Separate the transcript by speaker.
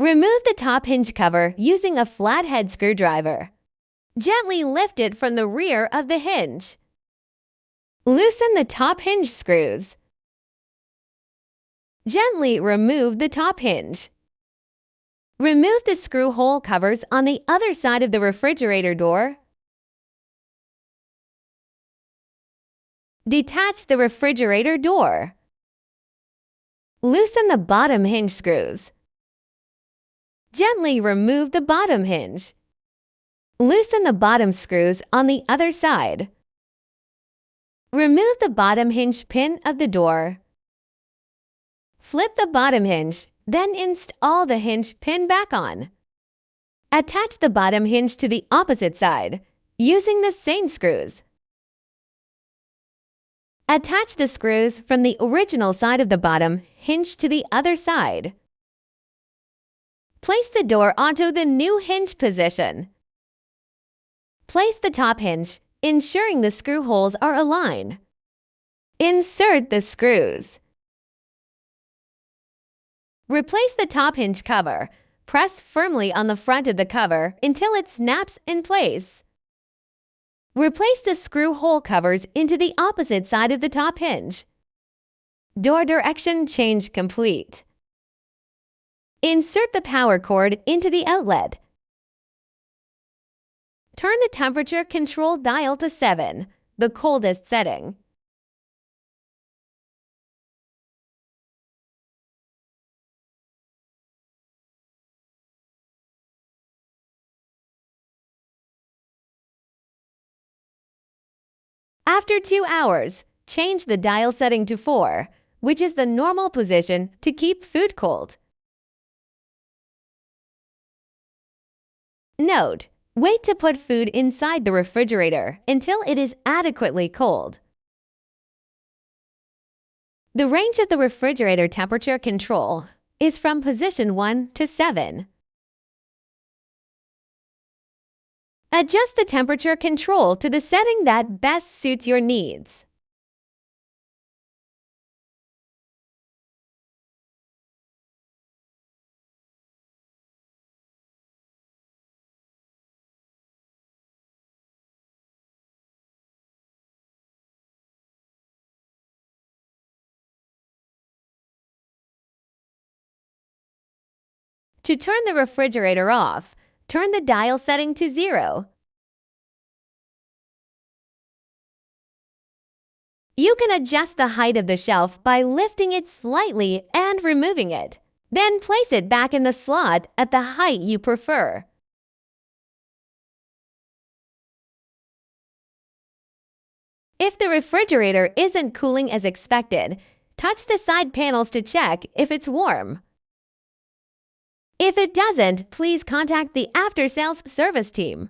Speaker 1: Remove the top hinge cover using a flathead screwdriver. Gently lift it from the rear of the hinge. Loosen the top hinge screws. Gently remove the top hinge. Remove the screw hole covers on the other side of the refrigerator door. Detach the refrigerator door. Loosen the bottom hinge screws. Gently remove the bottom hinge. Loosen the bottom screws on the other side. Remove the bottom hinge pin of the door. Flip the bottom hinge, then install the hinge pin back on. Attach the bottom hinge to the opposite side, using the same screws. Attach the screws from the original side of the bottom hinge to the other side. Place the door onto the new hinge position. Place the top hinge, ensuring the screw holes are aligned. Insert the screws. Replace the top hinge cover. Press firmly on the front of the cover until it snaps in place. Replace the screw hole covers into the opposite side of the top hinge. Door direction change complete. Insert the power cord into the outlet. Turn the temperature control dial to 7, the coldest setting. After 2 hours, change the dial setting to 4, which is the normal position to keep food cold. Note: wait to put food inside the refrigerator until it is adequately cold. The range of the refrigerator temperature control is from position 1 to 7. Adjust the temperature control to the setting that best suits your needs. To turn the refrigerator off, turn the dial setting to 0. You can adjust the height of the shelf by lifting it slightly and removing it. Then place it back in the slot at the height you prefer. If the refrigerator isn't cooling as expected, touch the side panels to check if it's warm. If it doesn't, please contact the after-sales service team.